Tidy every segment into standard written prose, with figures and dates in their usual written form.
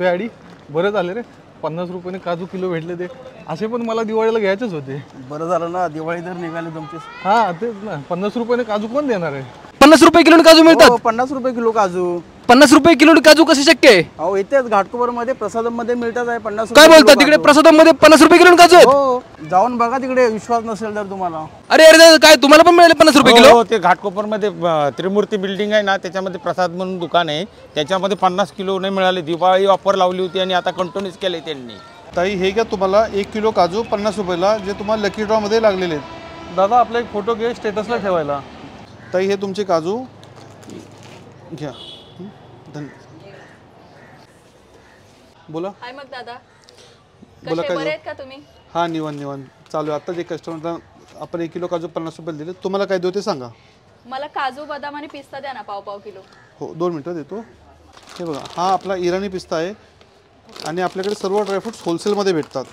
प्याडी बरं झालं रे, 50 रुपयाने काजू किलो भेटले ते. असे पण मला दिवाळीला घ्यायचेच होते. बरं झालं ना, दिवाळी तर निघाली तुमची. हा तेच ना, 50 रुपयाने काजू कोण देणार आहे? 50 रुपये किलो काजू मिळतात? 50 रुपये किलो काजू. 50 रुपये किलो काजू कसे शक्य आहे? अहो इथेच घाटकोपरमध्ये प्रसादमध्ये मिळतात आहे 50 काय रुपये बोलता? तिकडे प्रसादामध्ये 50 रुपये किलो काजू आहेत? हो, जाऊन बघा तिकडे, विश्वास नसेल तर तुम्हाला. अरे अरे, काय तुम्हाला पण मिळाले 50 रुपये किलो? हो, ते घाटकोपरमध्ये त्रिमूर्ती बिल्डिंग आहे ना, त्याच्यामध्ये प्रसाद म्हणून दुकान आहे, त्याच्यामध्ये 50 किलो नाही मिळाले. दिवाळी ऑफर लावली होती आणि आता कंटिन्यूच केले त्यांनी. ताई हे घ्या, तुम्हाला 1 किलो काजू 50 रुपयाला, जे तुम्हाला लकी ड्रॉमध्ये लागलेले आहेत. दादा आपला एक फोटो घे स्टेटसला ठेवायला. ताई हे तुमचे काजू घ्या. धन्यवाद. बोला. हाय मग दादा, बोला कसे काय बरे आहेत का तुम्ही? हां, निवांत चालू आहे. आता जे कस्टमरला आपण 1 किलो काजू 50 रुपयाला दिले, तुम्हाला काय देऊ ते सांगा. मला काजू बदाम आणि पिस्ता द्या ना, पाव किलो. हो, 2 मिनटं देतो. हे बघा, हा आपला इराणी पिस्ता आहे आणि आपल्याकडे सर्व ड्रायफ्रुट्स होलसेलमध्ये भेटतात.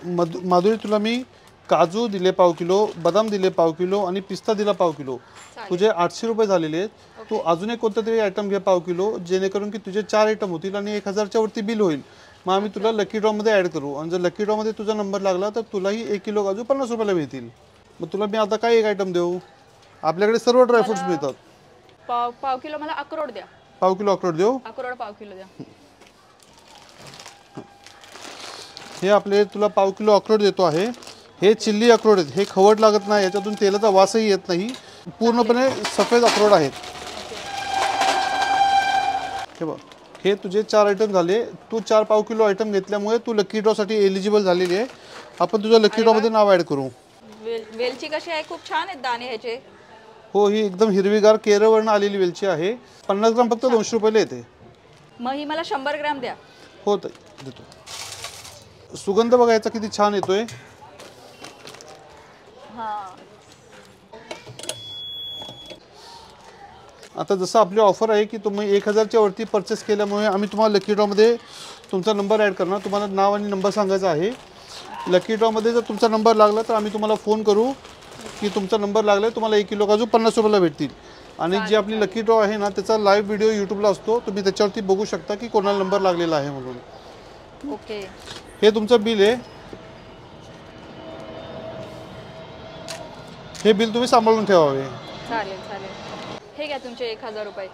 माधुरी, तुला मी काजू दिले पाव किलो, बदाम दिले पाव किलो आणि पिस्ता दिला पाव किलो. तुझे 800 रुपये झालेले आहेत. तू अजून एक कोणता तरी आयटम घे पाव किलो, जेणेकरून की तुझे 4 आयटम होतील आणि 1000च्या वरती बिल होईल. मग आम्ही तुला लकी ड्रॉमध्ये ॲड करू आणि जर लकी ड्रॉमध्ये तुझा नंबर लागला तर तुलाही 1 किलो काजू 50 रुपयाला मिळतील. मग तुला मी आता काय एक आयटम देऊ? आपल्याकडे सर्व ड्रायफ्रुट्स मिळतात. पाव किलो मला अक्रोड द्या. पाव किलो अक्रोड देऊ? अक्रोड पाव किलो द्या. हे आपले तुला पाव किलो अक्रोड देतो आहे. हे चिल्ली अक्रोड आहेत, हे खवट लागत नाही, याच्यातून तेलाचा वासही येत नाही, पूर्णपणे सफेद अक्रोड आहेत. हे बघ, हे तुझे 4 आयटम झाले. तू 4 पाव किलो आयटम घेतल्यामुळे तू लकी ड्रॉसाठी एलिजिबल झालेली आहे. आपण तुझ्या लकी ड्रॉमध्ये नाव ॲड करू. वेलची कशी आहे? खूप छान आहेत दाणे ह्याचे. हो, ही एकदम हिरवीगार केरळवरून आलेली वेलची आहे. 50 ग्राम फक्त 200 रुपयाला येते. मग ही मला 100 ग्रॅम द्या. हो ताई, देतो. सुगंध बघायचा किती छान येतोय. आता जसं आपली ऑफर आहे की तुम्ही 1000च्या वरती परचेस केल्यामुळे आम्ही तुम्हाला लकी ड्रॉमध्ये तुमचा नंबर ॲड करणार. तुम्हाला नाव आणि नंबर सांगायचा आहे. लकी ड्रॉमध्ये जर तुमचा नंबर लागला तर आम्ही तुम्हाला फोन करू की तुमचा नंबर लागला आहे, तुम्हाला 1 किलो काजू 50 रुपयाला भेटतील. आणि जी आपली लकी ड्रॉ आहे ना, त्याचा लाईव्ह व्हिडिओ यूट्यूबला असतो, तुम्ही त्याच्यावरती बघू शकता की कोणाला नंबर लागलेला आहे म्हणून. ओके, हे तुमचं बिल आहे. हे बिल तुम्ही सांभाळून ठेवावे. चालेल चालेल. हे घ्या तुमचे 1000 रुपये.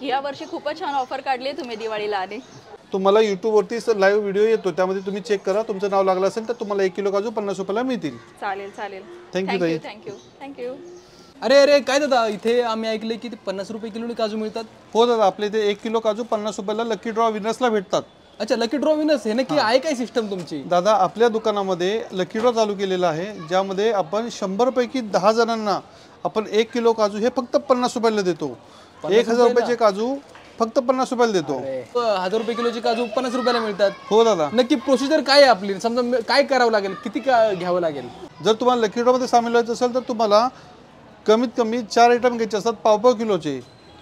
या वर्षी खूपच छान ऑफर काढली तुम्ही दिवाळीला. आणि तुम्हाला यूट्यूबवरती लाईव्ह व्हिडिओ येतो, त्यामध्ये तुम्ही चेक करा. तुमचं नाव लागलं असेल तर तुम्हाला 1 किलो काजू 50 रुपयाला मिळतील. चालेल चालेल. थँक्यू ताई. थँक्यू. अरे अरे, काय दादा, इथे आम्ही ऐकले की 50 रुपये किलो काजू मिळतात. हो दादा, आपल्या इथे 1 किलो काजू 50 रुपयाला लकी ड्रॉ विनर्सला भेटतात. अच्छा, लकी ड्रॉ विनर्स हे नक्की आहे काय सिस्टम तुमची? दादा, आपल्या दुकानामध्ये लकी ड्रॉ चालू केलेला आहे, ज्यामध्ये आपण 100 पैकी 10 जणांना आपण 1 किलो काजू हे फक्त 50 रुपयाला देतो. 1000 रुपयाचे काजू फक्त 50 रुपयाला देतो. 1000 रुपये किलोचे काजू 50 रुपयाला मिळतात. हो दादा. नक्की प्रोसिजर काय आहे आपली? समजा काय करावं लागेल, किती घ्यावं लागेल? जर तुम्हाला लकी ड्रॉमध्ये सामील व्हायचं असेल तर तुम्हाला कमीत कमी 4 आयटम घ्यायचे असतात पाव किलोचे.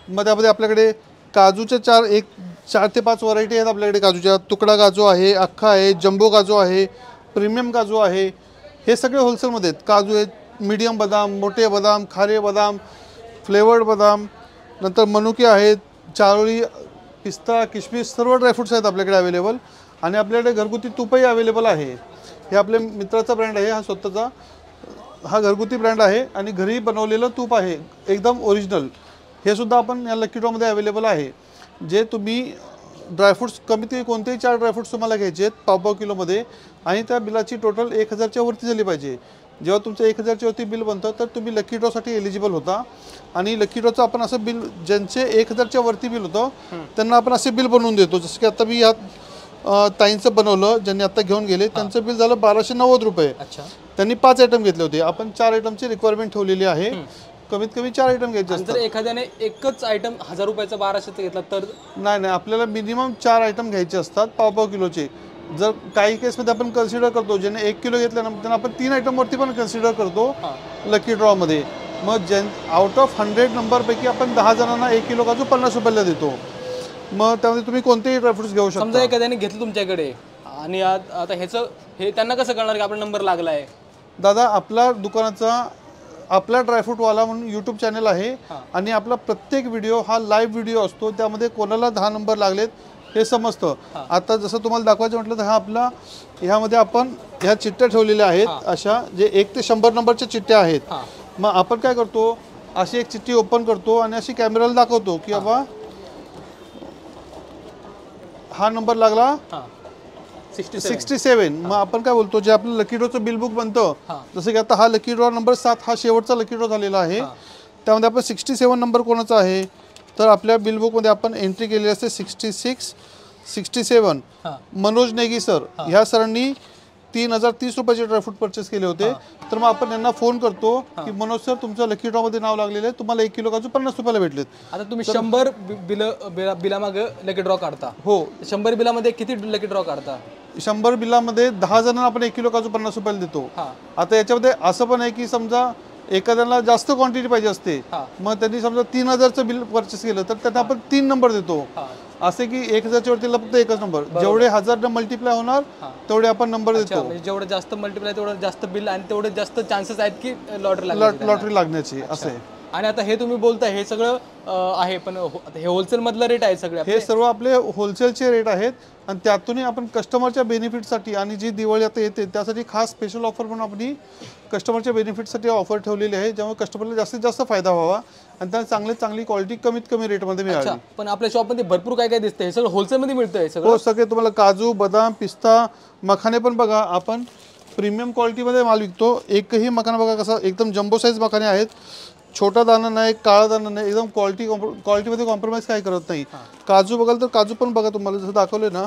मग त्यामध्ये आपल्याकडे काजूच्या 4 ते 5 व्हरायटी आहेत आपल्याकडे काजूच्या. तुकडा काजू आहे, अख्खा आहे, जम्बो काजू आहे, प्रीमियम काजू आहे. हे सगळे होलसेलमध्ये आहेत. काजू आहेत मीडियम बदाम, मोठे बदाम, खारे बदाम, फ्लेवर्ड बदाम, नंतर मनुके आहेत, चारोळी, पिस्ता, किशमिश, सर्व ड्रायफ्रुट्स आहेत आपल्याकडे अवेलेबल. आणि आपल्याकडे घरगुती तूपही अवेलेबल आहे. हे आपल्या मित्राचा ब्रँड आहे, हा स्वतःचा हा घरगुती ब्रँड आहे आणि घरी बनवलेलं तूप आहे, एकदम ओरिजिनल. हे सुद्धा आपण या लकी ड्रॉमध्ये अवेलेबल आहे. जे तुम्ही ड्रायफ्रुट्स कमीत कमी कोणतेही 4 ड्रायफ्रुट्स तुम्हाला घ्यायचे आहेत पाव किलोमध्ये, आणि त्या बिलाची टोटल 1000च्या वरती झाली पाहिजे. जेव्हा तुमचं 1000च्या वरती बिल बनतं तर तुम्ही लकी ड्रॉसाठी एलिजिबल होता. आणि लकी ड्रॉचं आपण असं बिल, ज्यांचे 1000च्या वरती बिल होतं त्यांना आपण असे बिल बनवून देतो. जसं की आता मी यात ताईंचं बनवलं, ज्यांनी आता घेऊन गेले, त्यांचं बिल झालं 1290 रुपये. त्यांनी 5 आयटम घेतले होते. आपण 4 आयटमची रिक्वायरमेंट ठेवलेली आहे. कमीत कमी 4 आयटम घ्यायचे असतात. जर एखाद्याने एकच आयटम 1000 रुपयाचा 1200चा घेतला तर? नाही, आपल्याला मिनिमम 4 आयटम घ्यायचे असतात पाव किलोचे. जर काही केसमध्ये आपण कन्सिडर करतो, ज्याने 1 किलो घेतल्यानंतर आपण 3 आयटमवरती पण कन्सिडर करतो लकी ड्रॉमध्ये. मग आउट ऑफ 100 नंबरपैकी आपण 10 जणांना 1 किलो काजू 50 रुपयाला देतो. मग त्यामध्ये तुम्ही कोणतेही ड्रायफ्रुट्स घेऊ शकता. समजा एखाद्याने घेतलं तुमच्याकडे आणि आता ह्याचं हे त्यांना कसं कळणार की आपला नंबर लागला आहे? दादा, आपला दुकानाचा आपला ड्रायफ्रूटवाला म्हणून यूट्यूब चॅनल आहे आणि आपला प्रत्येक व्हिडिओ हा लाईव्ह व्हिडिओ असतो, त्यामध्ये कोणाला 10 नंबर लागलेत हे समजतं. आता जसं तुम्हाला दाखवायचं म्हटलं तर हा आपला ह्यामध्ये आपण ह्या चिठ्ठ्या ठेवलेल्या आहेत, अशा जे 1 ते 100 नंबरच्या चिठ्ठ्या आहेत. मग आपण काय करतो, अशी एक चिठ्ठी ओपन करतो आणि अशी कॅमेराला दाखवतो की बाबा हा नंबर लागला 67. मग आपण काय बोलतो, जे आपलं लकी ड्रॉचं बिल बुक बनतं, जसं की आता हा लकी ड्रॉ नंबर 7 हा शेवटचा लकी ड्रॉ झालेला आहे, त्यामध्ये आपण 67 नंबर कोणाचा आहे तर आपल्या बिल बुकमध्ये आपण एंट्री केलेली असते 67 मनोज नेगी सर. ह्या सरांनी 3030 रुपयाचे ड्रायफ्रूट परचेस केले होते. तर मग आपण यांना फोन करतो की मनोज सर तुमचं लकी ड्रॉ मध्ये नाव लागलेलं आहे, तुम्हाला 1 किलो काजू 50 रुपयाला भेटलेत. आता तुम्ही 100 बिलामागे लकी ड्रॉ काढता. हो, 100 बिलामध्ये किती लकी ड्रॉ काढता? 100 बिलामध्ये 10 जणांना आपण 1 किलो काजू 50 रुपयाला देतो. आता याच्यामध्ये असं पण आहे की समजा एखाद्याला जास्त क्वांटिटी पाहिजे असते, मग त्यांनी समजा 3000चं बिल परचेस केलं तर त्यांना आपण 3 नंबर देतो. असे की 1000च्या वरतीला फक्त एकच नंबर, जेवढे 1000 मल्टिप्लाय होणार तेवढे आपण नंबर देतो. म्हणजे जेवढं जास्त मल्टिप्लाय तेवढं जास्त बिल आणि तेवढे जास्त चान्सेस आहेत की लॉटरी लागण्याची असे. आणि आता हे तुम्ही बोलताय हे सगळं आहे, पण हे होलसेल मधलं रेट आहे सगळे? हे सर्व आपले होलसेलचे रेट आहेत आणि त्यातूनही आपण कस्टमरच्या बेनिफिटसाठी आणि जी दिवाळी आता येते त्यासाठी खास स्पेशल ऑफर म्हणून आपण कस्टमरच्या बेनिफिटसाठी ऑफर ठेवलेली आहे, ज्यामुळे कस्टमरला जास्तीत जास्त फायदा व्हावा आणि त्यांना चांगली क्वालिटी कमीत कमी रेटमध्ये मिळावी. पण आपल्या शॉपमध्ये भरपूर काय काय दिसतंय, हे सगळं होलसेलमध्ये मिळतंय सगळं? हो, सगळे तुम्हाला काजू, बदाम, पिस्ता, मखाने पण बघा, आपण प्रीमियम क्वालिटीमध्ये माल विकतो. एकही मखाना बघा कसा एकदम जम्बो साईज मखाने आहेत, छोटा दाना नाही, काळा दाना नाही, एकदम क्वालिटीमध्ये कॉम्प्रोमाइज काय करत नाही. काजू बघाल तर काजू पण बघा, तुम्हाला जसं दाखवले ना,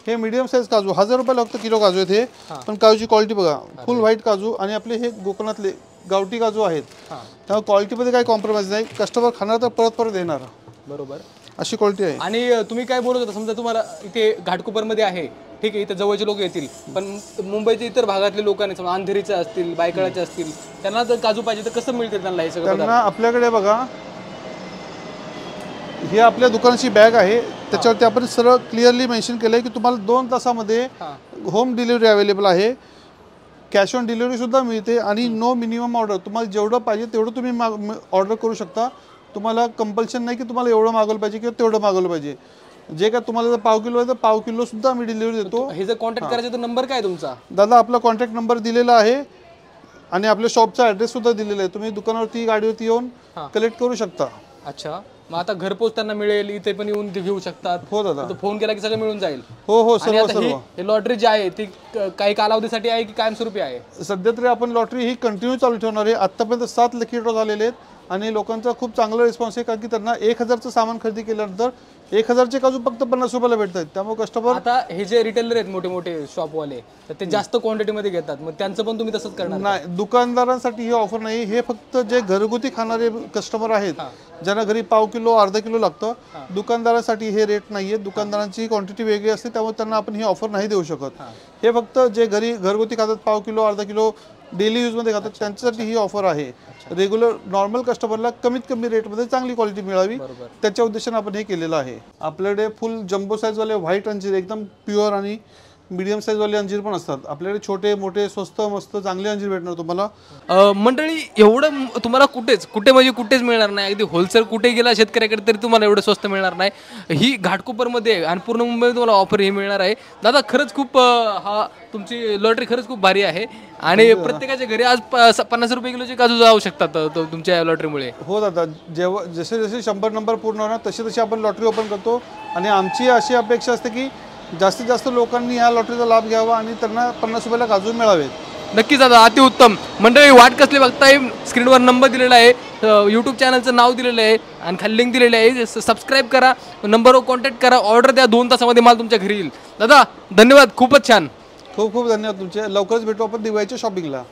हे मीडियम साईज काजू 1000 रुपयाला फक्त किलो काजू आहेत हे. पण काजूची क्वालिटी बघा, फुल व्हाईट काजू आणि आपले हे कोकणातले गावठी काजू आहेत, त्यामुळे क्वालिटीमध्ये काही कॉम्प्रोमाइज नाही. कस्टमर खाणार तर परत परत येणार. बरोबर, अशी क्वालिटी आहे. आणि तुम्ही काय बोलत होता, समजा तुम्हाला इथे घाटकोपरमध्ये आहे, ठीक आहे, इथे जवळचे लोक येतील, पण मुंबईच्या इतर भागातले लोकांनी समजा अंधेरीचे असतील, बायकळाचे असतील, त्यांना जर काजू पाहिजे तर कसं मिळते त्यांना हे सगळं? त्यांना आपल्याकडे बघा, ही आपल्या दुकानाची बॅग आहे, त्याच्यावरती आपण सरळ क्लिअरली मेन्शन केलं आहे की तुम्हाला 2 तासामध्ये होम डिलिव्हरी अवेलेबल आहे, कॅश ऑन डिलिव्हरी सुद्धा मिळते आणि नो मिनिमम ऑर्डर. तुम्हाला जेवढं पाहिजे तेवढं तुम्ही ऑर्डर करू शकता. तुम्हाला कंपल्शन नाही की तुम्हाला एवढं मागवलं पाहिजे किंवा तेवढं मागवलं पाहिजे. जे काय तुम्हाला जर पाव किलो आहे तर पाव किलो सुद्धा आम्ही डिलिव्हरी देतो. हे जर कॉन्टॅक्ट करायचं तर नंबर काय तुमचा? दादा, आपला कॉन्टॅक्ट नंबर दिलेला आहे आणि आपल्या शॉपचा ॲड्रेस सुद्धा दिलेला आहे. तुम्ही दुकानावरती गाडीवरती येऊन कलेक्ट करू शकता. अच्छा, मग आता घरपोच त्यांना मिळेल, इथे पण येऊन घेऊ शकतात? हो दादा, फोन केला की सगळं मिळून जाईल? हो, सर्व. हे लॉटरी जी आहे ती काही कालावधीसाठी आहे की कायमस्वरूपी आहे? सध्या तरी आपण लॉटरी ही कंटिन्यू चालू ठेवणार आहे. आतापर्यंत 7 लकी ड्रॉ झालेले आहेत आणि लोकांचा खूप चांगला रिस्पॉन्स आहे, कारण की त्यांना 1000चं सामान खरेदी केल्यानंतर 1000चे काजू फक्त 50 रुपयाला भेटतात. त्यामुळे कस्टमर, आता हे जे रिटेलर आहेत मोठे मोठे शॉपवाले, तर ते जास्त क्वांटिटीमध्ये घेतात, मग त्यांचं पण तुम्ही तसंच करणार? नाही, दुकानदारांसाठी ही ऑफर नाही. हे फक्त जे घरगुती खाणारे कस्टमर आहेत, ज्यांना घरी पाव किलो अर्धा किलो लागतं, दुकानदारांसाठी हे रेट नाहीये. दुकानदारांची क्वांटिटी वेगळी असते, त्यामुळे त्यांना आपण ही ऑफर नाही देऊ शकत. हे फक्त जे घरगुती खातात, पाव किलो अर्धा किलो डेली यूजमध्ये खातात, त्यांच्यासाठी ही ऑफर आहे. रेग्युलर नॉर्मल कस्टमरला कमीत कमी रेटमध्ये चांगली क्वालिटी मिळावी, त्याच्या उद्देशाने आपण हे केलेलं आहे. आपल्याकडे फुल जम्बो साईजवाले व्हाईट अंजीर, एकदम प्युअर आणि मीडियम साईजवाले अंजीर पण असतात. आपल्याकडे छोटे मोठे स्वस्त मस्त चांगले अंजीर भेटणार तुम्हाला. मंडळी, एवढं तुम्हाला कुठेच मिळणार नाही. अगदी होलसेल कुठे गेला शेतकऱ्याकडे तरी तुम्हाला एवढं स्वस्त मिळणार नाही. ही घाटकोपरमध्ये आणि पूर्ण मुंबईमध्ये तुम्हाला ऑफर हे मिळणार आहे. दादा, खरंच खूप तुमची लॉटरी खरंच खूप भारी आहे आणि प्रत्येकाच्या घरी आज 50 रुपये किलोचे काजू जाऊ शकतात तुमच्या लॉटरीमुळे. हो दादा, जेव्हा जसे 100 नंबर पूर्ण होणार तशी आपण लॉटरी ओपन करतो आणि आमची अशी अपेक्षा असते की जास्तीत जास्त लोकांनी या लॉटरीचा लाभ घ्यावा आणि त्यांना 50 रुपयाला काजू मिळावेत. नक्कीच दादा, अतिउत्तम. मंडळी, वाट कसली बघताय, स्क्रीनवर नंबर दिलेला आहे, यूट्यूब चॅनलचं नाव दिलेलं आहे आणि खाली लिंक दिलेली आहे. सबस्क्राईब करा, नंबरवर कॉन्टॅक्ट करा, ऑर्डर द्या, 2 तासामध्ये माल तुमच्या घरी येईल. दादा, धन्यवाद, खूपच छान. खूप खूप धन्यवाद तुमचे. लवकरच भेटू आपण दिवाळीच्या शॉपिंगला.